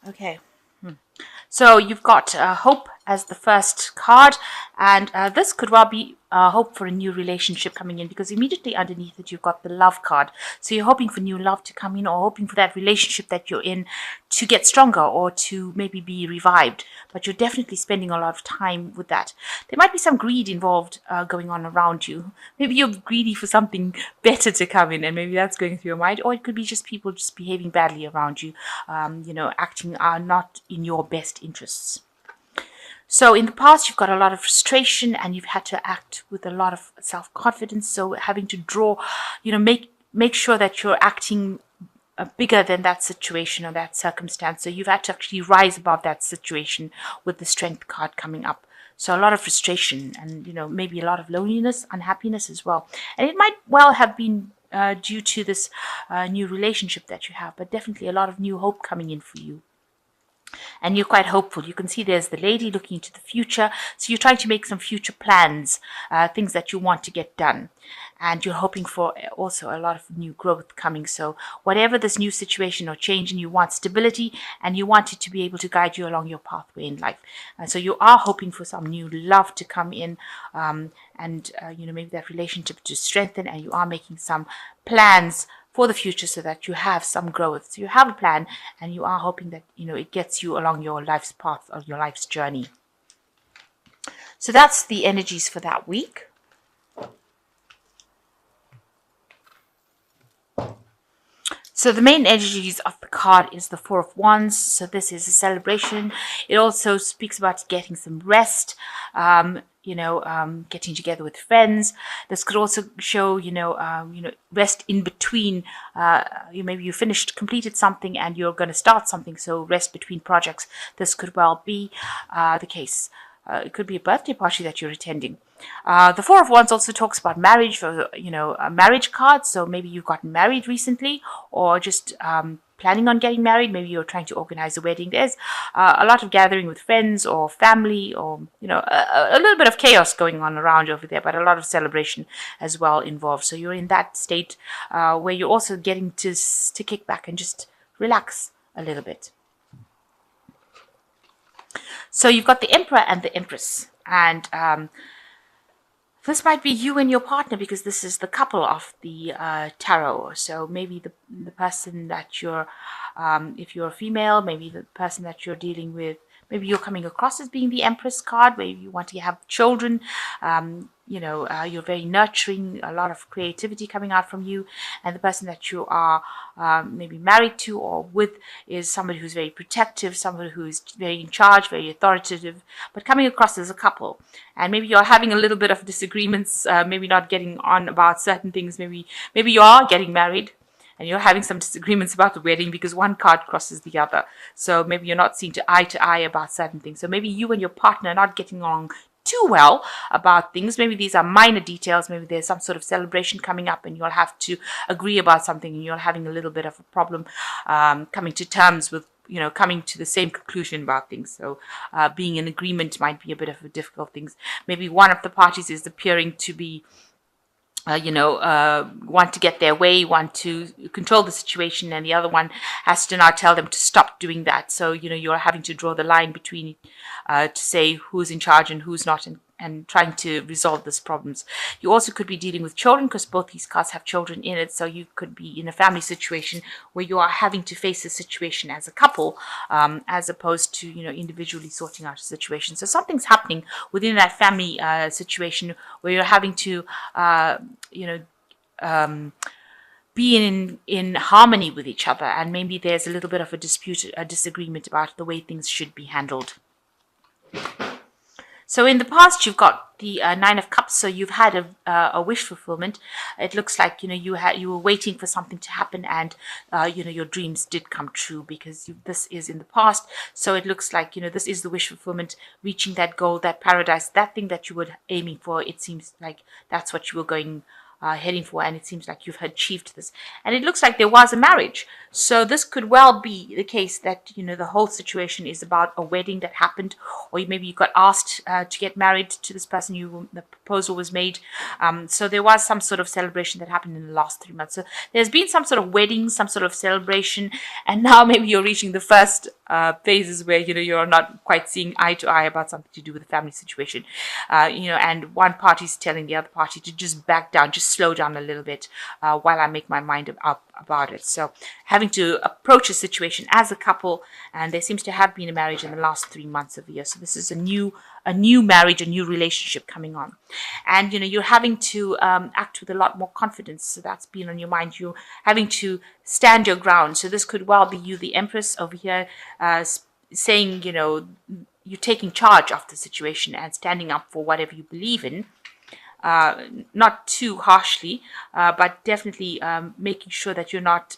Okay. So you've got hope as the first card, and this could well be hope for a new relationship coming in, because immediately underneath it you've got the love card. So you're hoping for new love to come in, or hoping for that relationship that you're in to get stronger or to maybe be revived. But you're definitely spending a lot of time with that. There might be some greed involved going on around you. Maybe you're greedy for something better to come in, and maybe that's going through your mind, or it could be just people just behaving badly around you, acting not in your best interests. So in the past, you've got a lot of frustration and you've had to act with a lot of self-confidence. So having to draw, make sure that you're acting bigger than that situation or that circumstance. So you've had to actually rise above that situation with the strength card coming up. So a lot of frustration and, maybe a lot of loneliness, unhappiness as well. And it might well have been due to this new relationship that you have, but definitely a lot of new hope coming in for you. And you're quite hopeful. You can see there's the lady looking into the future. So you're trying to make some future plans, things that you want to get done. And you're hoping for also a lot of new growth coming. So whatever this new situation or change, and you want stability, and you want it to be able to guide you along your pathway in life. And so you are hoping for some new love to come in, and maybe that relationship to strengthen, and you are making some plans for the future so that you have some growth. So you have a plan, and you are hoping that it gets you along your life's path or your life's journey. So that's the energies for that week. So the main energies of the card is the Four of Wands. So this is a celebration. It also speaks about getting some rest, getting together with friends. This could also show, rest in between. Maybe you completed something and you're going to start something. So rest between projects. This could well be the case. It could be a birthday party that you're attending. The Four of Wands also talks about marriage, a marriage card. So maybe you've gotten married recently, or just planning on getting married. Maybe you're trying to organize a wedding. There's a lot of gathering with friends or family, or a little bit of chaos going on around over there, but a lot of celebration as well involved. So you're in that state where you're also getting to kick back and just relax a little bit. So you've got the Emperor and the Empress, and this might be you and your partner, because this is the couple of the tarot. So maybe the person that you're, if you're a female, maybe the person that you're dealing with, maybe you're coming across as being the Empress card, where you want to have children. You're very nurturing, a lot of creativity coming out from you, and the person that you are maybe married to or with is somebody who's very protective, somebody who's very in charge, very authoritative, but coming across as a couple. And maybe you're having a little bit of disagreements, maybe not getting on about certain things. Maybe you are getting married and you're having some disagreements about the wedding because one card crosses the other. So maybe you're not seeing to eye about certain things. So maybe you and your partner are not getting along too well about things. Maybe these are minor details. Maybe there's some sort of celebration coming up and you'll have to agree about something, and you're having a little bit of a problem coming to terms with, coming to the same conclusion about things. So being in agreement might be a bit of a difficult thing. Maybe one of the parties is appearing to be want to get their way, want to control the situation, and the other one has to now tell them to stop doing that. So, you're having to draw the line between to say who's in charge and who's not, and trying to resolve these problems. You also could be dealing with children, because both these cards have children in it. So you could be in a family situation where you are having to face a situation as a couple, as opposed to, individually sorting out a situation. So something's happening within that family situation where you're having to, be in harmony with each other. And maybe there's a little bit of a disagreement about the way things should be handled. So in the past, you've got the Nine of Cups. So you've had a wish fulfillment. It looks like you were waiting for something to happen, and your dreams did come true, because this is in the past. So it looks like this is the wish fulfillment, reaching that goal, that paradise, that thing that you were aiming for. It seems like that's what you were heading for, and it seems like you've achieved this. And it looks like there was a marriage. So this could well be the case that the whole situation is about a wedding that happened, or maybe you got asked to get married to this person. The proposal was made. So there was some sort of celebration that happened in the last 3 months. So there's been some sort of wedding, some sort of celebration, and now maybe you're reaching the first phases where you're not quite seeing eye to eye about something to do with the family situation, and one party's telling the other party to just back down, just slow down a little bit while I make my mind up about it. So having to approach a situation as a couple, and there seems to have been a marriage in the last 3 months of the year. So this is a new marriage, a new relationship coming on, and you're having to act with a lot more confidence. So that's been on your mind. You're having to stand your ground. So this could well be you, the Empress over here, saying you're taking charge of the situation and standing up for whatever you believe in. Not too harshly, but definitely making sure that you're not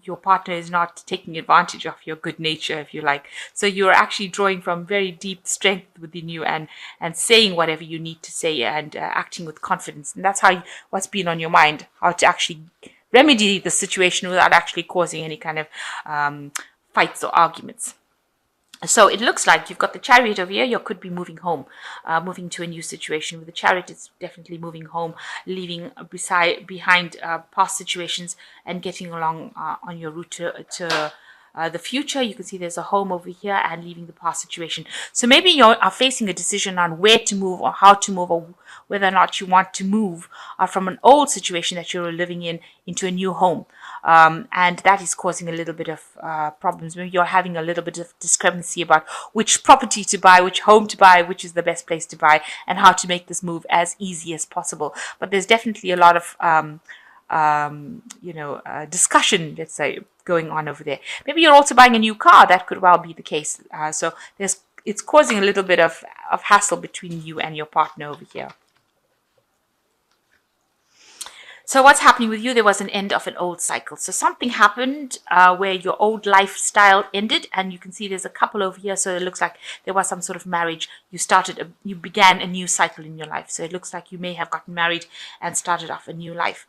your partner is not taking advantage of your good nature, if you like. So you're actually drawing from very deep strength within you, and saying whatever you need to say, and acting with confidence. And that's what's been on your mind, how to actually remedy the situation without actually causing any kind of fights or arguments. So it looks like you've got the Chariot over here. You could be moving home, moving to a new situation. With the Chariot, it's definitely moving home, leaving behind past situations and getting along on your route to the future. You can see there's a home over here, and leaving the past situation. So maybe you are facing a decision on where to move or how to move, or whether or not you want to move from an old situation that you're living in into a new home. And that is causing a little bit of problems. Maybe you're having a little bit of discrepancy about which property to buy, which home to buy, which is the best place to buy, and how to make this move as easy as possible. But there's definitely a lot of discussion, let's say, going on over there. Maybe you're also buying a new car. That could well be the case. So it's causing a little bit of hassle between you and your partner over here. So what's happening with you? There was an end of an old cycle. So something happened where your old lifestyle ended, and you can see there's a couple over here. So it looks like there was some sort of marriage. You began a new cycle in your life. So it looks like you may have gotten married and started off a new life.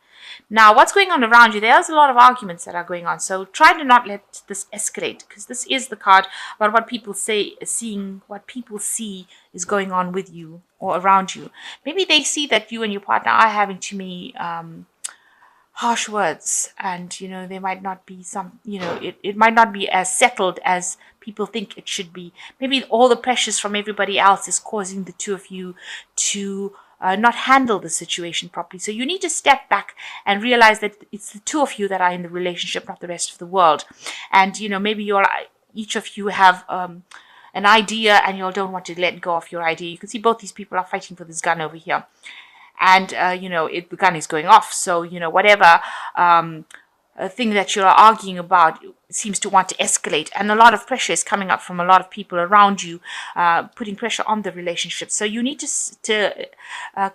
Now, what's going on around you? There's a lot of arguments that are going on. So try to not let this escalate, because this is the card about what people what people see is going on with you or around you. Maybe they see that you and your partner are having too many harsh words, and there might not be it might not be as settled as people think it should be. Maybe all the pressures from everybody else is causing the two of you to not handle the situation properly. So you need to step back and realize that it's the two of you that are in the relationship, not the rest of the world. And maybe each of you have an idea, and you don't want to let go of your idea. You can see both these people are fighting for this gun over here. And, the gun is going off. So, whatever thing that you're arguing about seems to want to escalate. And a lot of pressure is coming up from a lot of people around you, putting pressure on the relationship. So you need to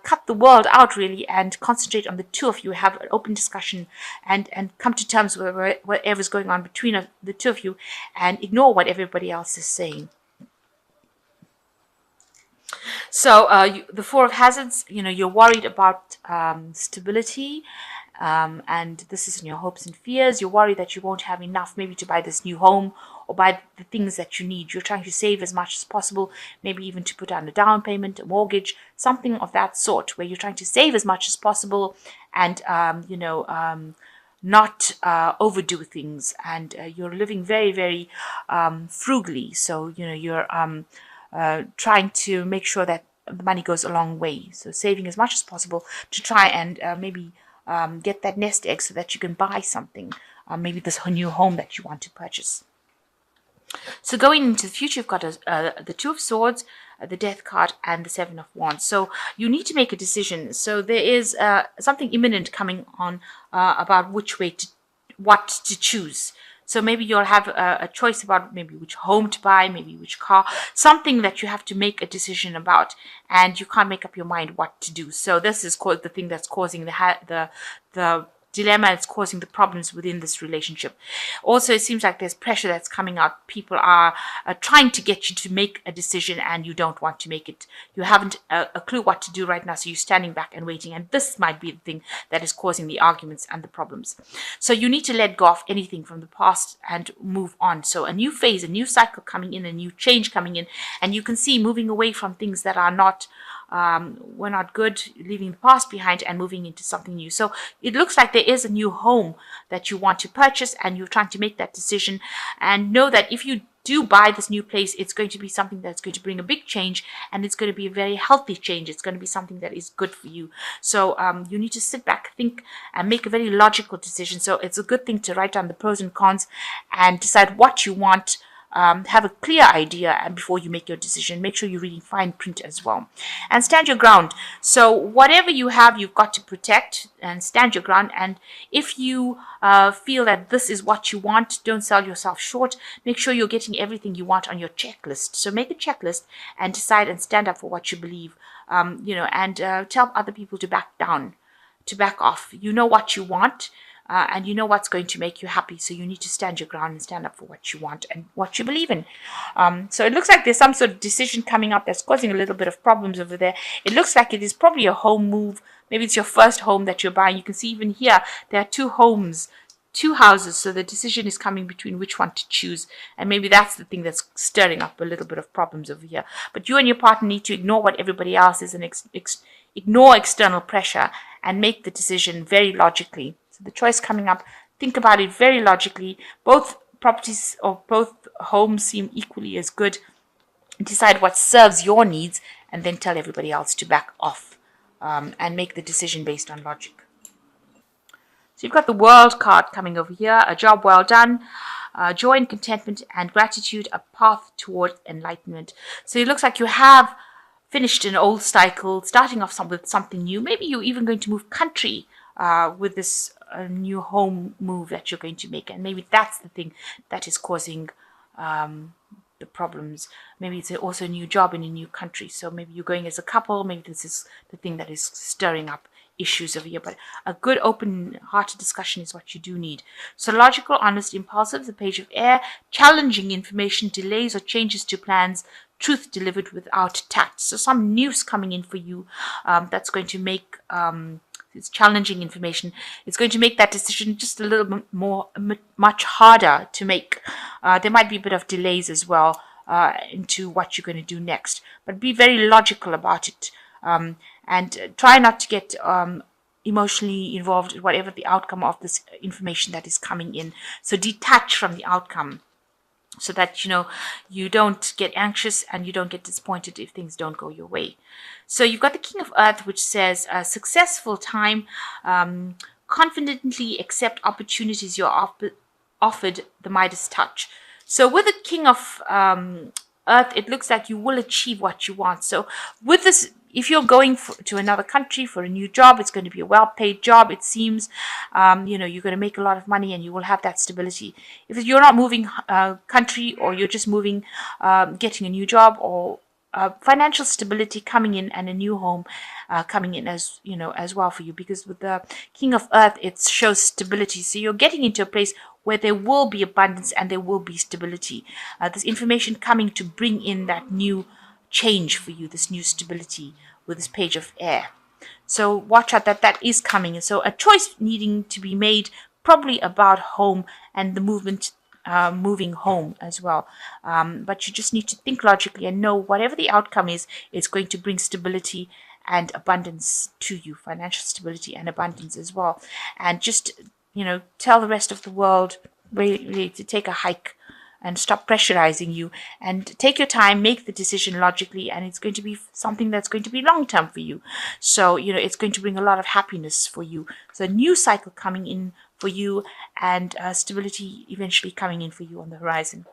cut the world out, really, and concentrate on the two of you, have an open discussion, and come to terms with whatever's going on between the two of you, and ignore what everybody else is saying. So the Four of Hazards, you're worried about stability, and this is in your hopes and fears. You're worried that you won't have enough maybe to buy this new home or buy the things that you need. You're trying to save as much as possible, maybe even to put down a down payment, a mortgage, something of that sort, where you're trying to save as much as possible and, not overdo things. And you're living very, very frugally. So, you're trying to make sure that the money goes a long way. So saving as much as possible to try and maybe get that nest egg so that you can buy something, maybe this new home that you want to purchase. So going into the future, you've got the Two of Swords, the Death card, and the Seven of Wands. So you need to make a decision. So there is something imminent coming on about what to choose. So maybe you'll have a choice about maybe which home to buy, maybe which car, something that you have to make a decision about, and you can't make up your mind what to do. So this is the thing that's causing the dilemma. It's causing the problems within this relationship. Also, it seems like there's pressure that's coming out. People are trying to get you to make a decision, and you don't want to make it. You haven't a clue what to do right now, so you're standing back and waiting. And this might be the thing that is causing the arguments and the problems. So you need to let go of anything from the past and move on. So a new phase, a new cycle coming in, a new change coming in, and you can see moving away from things that are not were not good, leaving the past behind and moving into something new. So it looks like there is a new home that you want to purchase, and you're trying to make that decision. And know that if you do buy this new place, it's going to be something that's going to bring a big change, and it's going to be a very healthy change. It's going to be something that is good for you. So you need to sit back, think, and make a very logical decision. So it's a good thing to write down the pros and cons and decide what you want. Have a clear idea, and before you make your decision, make sure you're reading fine print as well, and stand your ground. So whatever you have, you've got to protect and stand your ground. And if you feel that this is what you want, don't sell yourself short. Make sure you're getting everything you want on your checklist. So make a checklist and decide and stand up for what you believe. And tell other people to back down, to back off. You know what you want. And you know what's going to make you happy. So you need to stand your ground and stand up for what you want and what you believe in. So it looks like there's some sort of decision coming up that's causing a little bit of problems over there. It looks like it is probably a home move. Maybe it's your first home that you're buying. You can see even here, there are two homes, two houses. So the decision is coming between which one to choose. And maybe that's the thing that's stirring up a little bit of problems over here. But you and your partner need to ignore what everybody else is and ignore external pressure and make the decision very logically. So the choice coming up, think about it very logically. Both properties or both homes seem equally as good. Decide what serves your needs and then tell everybody else to back off and make the decision based on logic. So you've got the World card coming over here. A job well done, joy and contentment and gratitude, a path toward enlightenment. So it looks like you have finished an old cycle, starting off with something new. Maybe you're even going to move country with this new home move that you're going to make, and maybe that's the thing that is causing the problems. Maybe it's also a new job in a new country, so maybe you're going as a couple. Maybe this is the thing that is stirring up issues over here. But a good open-hearted discussion is what you do need. So logical, honest, impulsive, the page of air, challenging information, delays or changes to plans, truth delivered without tact. So some news coming in for you that's going to make it's challenging information. It's going to make that decision just a little bit much harder to make. There might be a bit of delays as well into what you're going to do next. But be very logical about it. And try not to get emotionally involved in whatever the outcome of this information that is coming in. So detach from the outcome, so that you don't get anxious and you don't get disappointed if things don't go your way. So you've got the King of Earth, which says a successful time, confidently accept opportunities you're offered, the Midas touch. So with the King of Earth, it looks like you will achieve what you want. So with this, if you're going to another country for a new job, it's going to be a well-paid job, it seems. You're going to make a lot of money and you will have that stability. If you're not moving country, or you're just moving, getting a new job, or financial stability coming in and a new home coming in as well for you, because with the King of Earth, it shows stability. So you're getting into a place where there will be abundance and there will be stability. There's information coming to bring in that new change for you, this new stability with this page of air. So watch out that is coming. So a choice needing to be made, probably about home and the movement, moving home as well. But you just need to think logically and know whatever the outcome is, it's going to bring stability and abundance to you, financial stability and abundance as well. And just, tell the rest of the world really to take a hike and stop pressurizing you, and take your time, make the decision logically, and it's going to be something that's going to be long-term for you. So, it's going to bring a lot of happiness for you. So a new cycle coming in for you, and stability eventually coming in for you on the horizon.